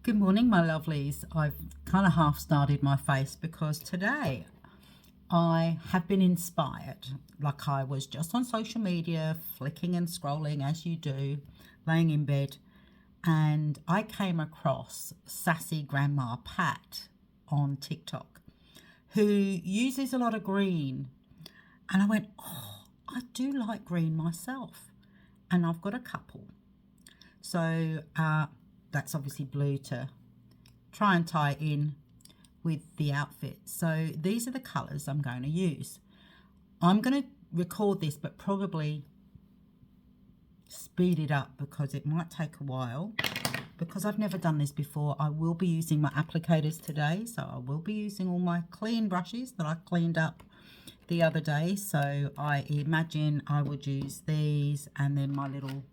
Good morning, my lovelies. I've kind of half started my face because today I have been inspired. Like I was just on social media, flicking and scrolling as you do, laying in bed, and I came across Sassy Grandma Pat on TikTok, who uses a lot of green. And I went, oh, I do like green myself. And I've got a couple. So that's obviously blue to try and tie in with the outfit. So these are the colors I'm going to use. I'm going to record this, but probably speed it up because it might take a while. Because I've never done this before, I will be using my applicators today. So I will be using all my clean brushes that I cleaned up the other day. So I imagine I would use these and then my little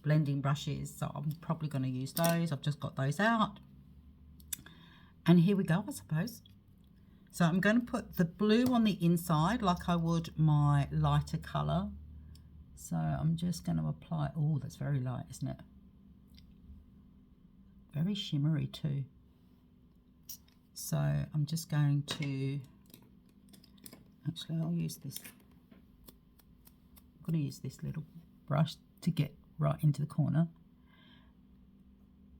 blending brushes. So I'm probably going to use those. I've just got those out. And here we go, I suppose. So I'm going to put the blue on the inside like I would my lighter colour. So I'm just going to apply, oh, that's very light, isn't it? Very shimmery too. So I'm just going to, actually I'll use this. I'm going to use this little brush to get right into the corner.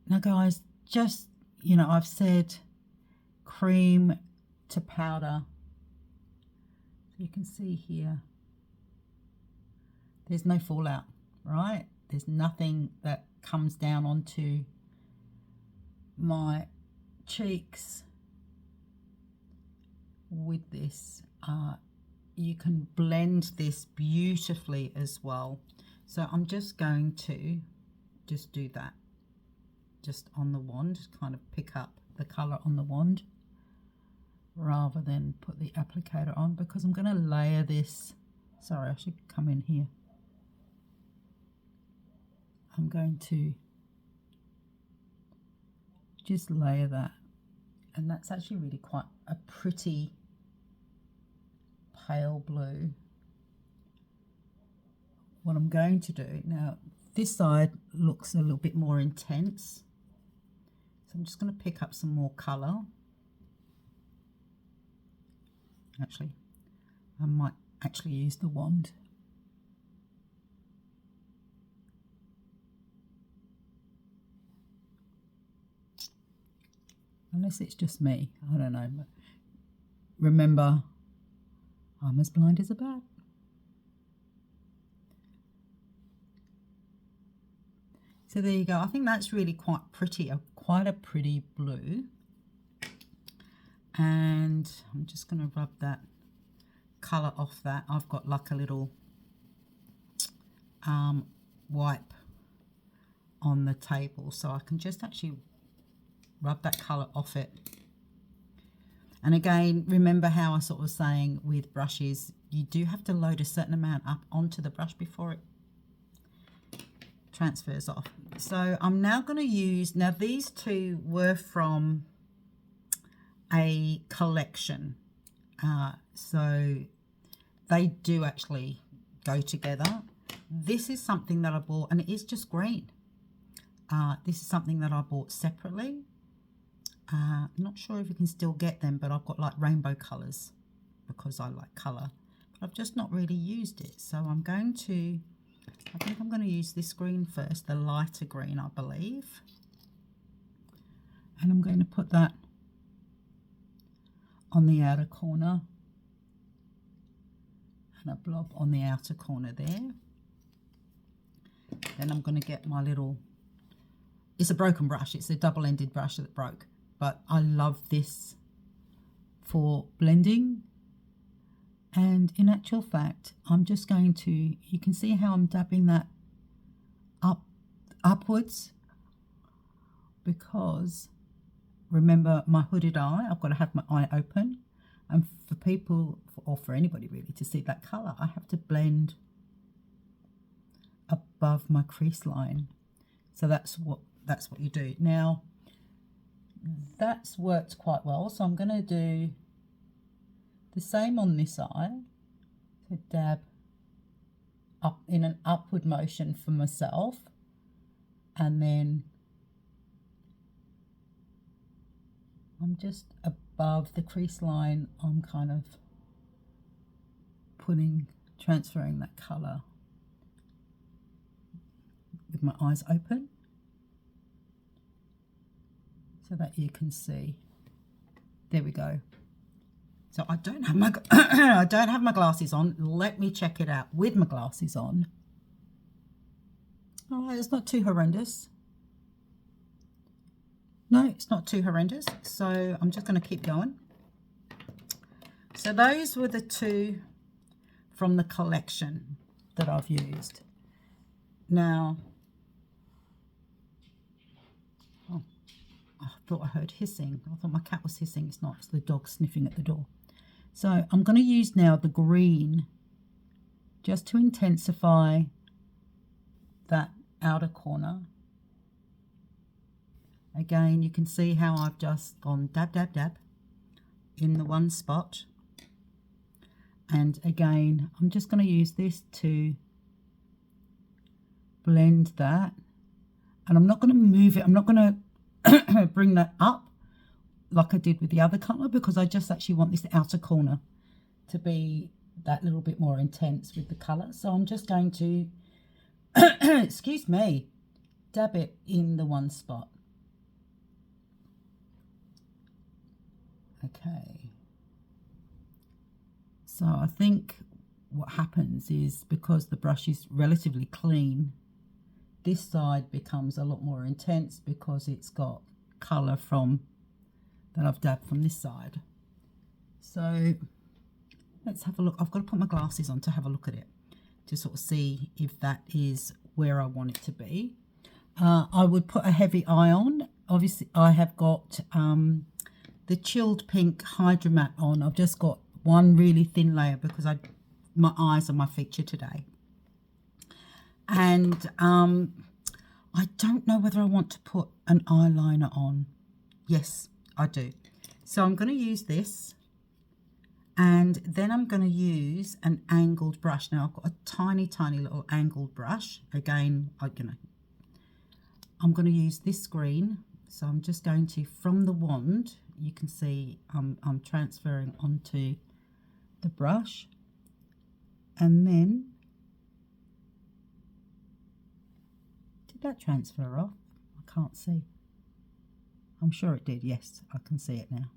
Now guys, just, you know, I've said cream to powder. So you can see here, there's no fallout, right? There's nothing that comes down onto my cheeks with this. You can blend this beautifully as well. So I'm just going to just do that, just on the wand, kind of pick up the colour on the wand rather than put the applicator on, because I'm going to layer this. Sorry, I should come in here. I'm going to just layer that, and that's actually really quite a pretty pale blue. What I'm going to do now, this side looks a little bit more intense, so I'm just going to pick up some more colour. Actually, I might actually use the wand. Unless it's just me, I don't know. But remember, I'm as blind as a bat. So there you go. I think that's really quite pretty, quite a pretty blue. And I'm just going to rub that colour off that. I've got like a little wipe on the table, so I can just actually rub that colour off it. And again, remember how I sort of was saying with brushes, you do have to load a certain amount up onto the brush before it transfers off. So I'm now going to use, now these two were from a collection, so they do actually go together. This is something that I bought, and it is just green. This is something that I bought separately. Not sure if you can still get them, but I've got like rainbow colours because I like colour, but I've just not really used it. So I'm going to, I think I'm going to use this green first, the lighter green, I believe, and I'm going to put that on the outer corner and a blob on the outer corner there. Then I'm going to get my little, it's a broken brush, it's a double-ended brush that broke, but I love this for blending. And in actual fact, I'm just going to, you can see how I'm dabbing that upwards, because remember my hooded eye, I've got to have my eye open, and for people, or for anybody really, to see that colour, I have to blend above my crease line. So that's what you do. Now that's worked quite well, so I'm going to do the same on this eye. So dab up in an upward motion for myself, and then I'm just above the crease line. I'm kind of transferring that colour with my eyes open so that you can see. There we go. So I don't have my I don't have my glasses on. Let me check it out with my glasses on. Oh, it's not too horrendous. No, it's not too horrendous. So I'm just going to keep going. So those were the two from the collection that I've used. Now, oh, I thought I heard hissing. I thought my cat was hissing. It's not. It's the dog sniffing at the door. So I'm going to use now the green just to intensify that outer corner. Again, you can see how I've just gone dab, dab, dab in the one spot. And again, I'm just going to use this to blend that. And I'm not going to move it. I'm not going to bring that up like I did with the other colour, because I just actually want this outer corner to be that little bit more intense with the colour. So I'm just going to, excuse me, dab it in the one spot. Okay. So I think what happens is, because the brush is relatively clean, this side becomes a lot more intense because it's got colour from that I've dabbed from this side. So let's have a look. I've got to put my glasses on to have a look at it, to sort of see if that is where I want it to be. I would put a heavy eye on. Obviously, I have got the Chilled Pink Hydro Matte on. I've just got one really thin layer because my eyes are my feature today. And I don't know whether I want to put an eyeliner on. Yes, I do. So I'm going to use this, and then I'm going to use an angled brush. Now I've got a tiny, tiny little angled brush. Again, I'm going to use this green. So I'm just going to, from the wand, you can see I'm transferring onto the brush, and then did that transfer off? I can't see. I'm sure it did. Yes, I can see it now.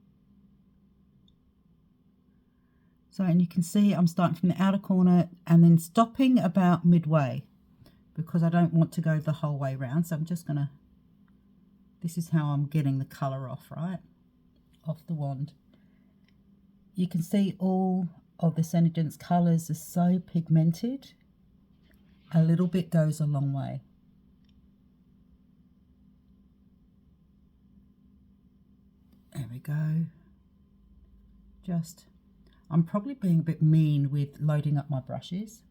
So, and you can see I'm starting from the outer corner and then stopping about midway, because I don't want to go the whole way around. So I'm just gonna, this is how I'm getting the colour off, right? Off the wand. You can see all of the Senegence colours are so pigmented. A little bit goes a long way. There we go. Just, I'm probably being a bit mean with loading up my brushes.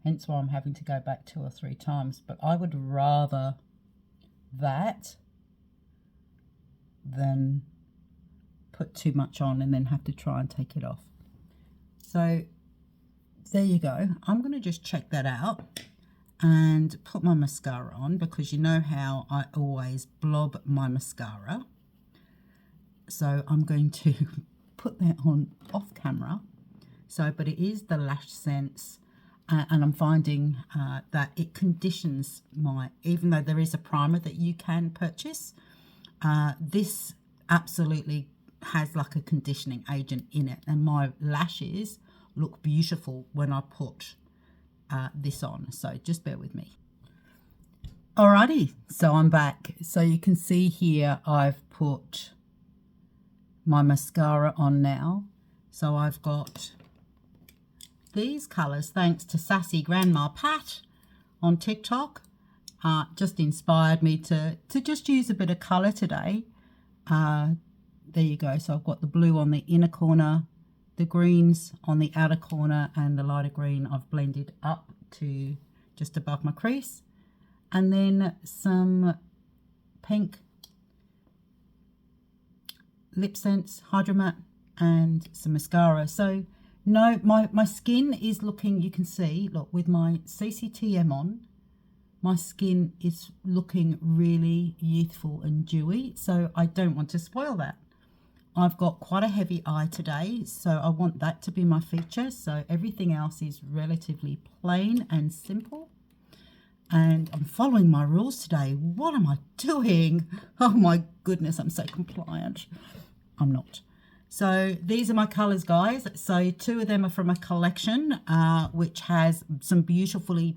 Hence why I'm having to go back 2 or 3 times. But I would rather that than put too much on and then have to try and take it off. So there you go. I'm going to just check that out and put my mascara on, because you know how I always blob my mascara. So I'm going to put that on off camera. So, but it is the Lash Sense, and I'm finding that it conditions my, even though there is a primer that you can purchase, this absolutely has like a conditioning agent in it, and my lashes look beautiful when I put this on. So just bear with me. Alrighty, so I'm back. So you can see here I've put my mascara on now. So I've got these colours, thanks to Sassy Grandma Pat on TikTok. Just inspired me to just use a bit of colour today. There you go. So I've got the blue on the inner corner, the greens on the outer corner, and the lighter green I've blended up to just above my crease. And then some pink Lip Sense Hydro Matte and some mascara. So no, my skin is looking, you can see, look, with my CCTM on, my skin is looking really youthful and dewy, so I don't want to spoil that. I've got quite a heavy eye today, so I want that to be my feature. So everything else is relatively plain and simple. And I'm following my rules today. What am I doing? Oh my goodness, I'm so compliant. I'm not. So these are my colours, guys. So 2 of them are from a collection which has some beautiful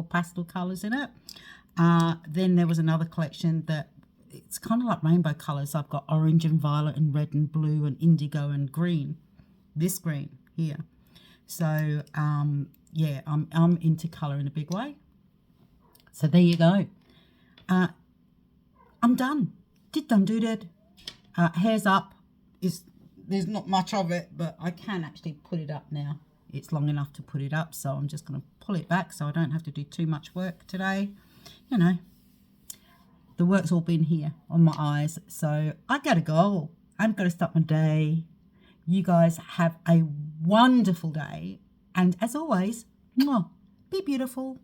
pastel colours in it. Then there was another collection that it's kind of like rainbow colours. I've got orange and violet and red and blue and indigo and green. This green here. So yeah, I'm into colour in a big way. So there you go. I'm done. Did. Hair's up. There's not much of it, but I can actually put it up now. It's long enough to put it up, so I'm just going to pull it back so I don't have to do too much work today. You know, the work's all been here on my eyes, so I gotta go. I'm going to start my day. You guys have a wonderful day, and as always, be beautiful.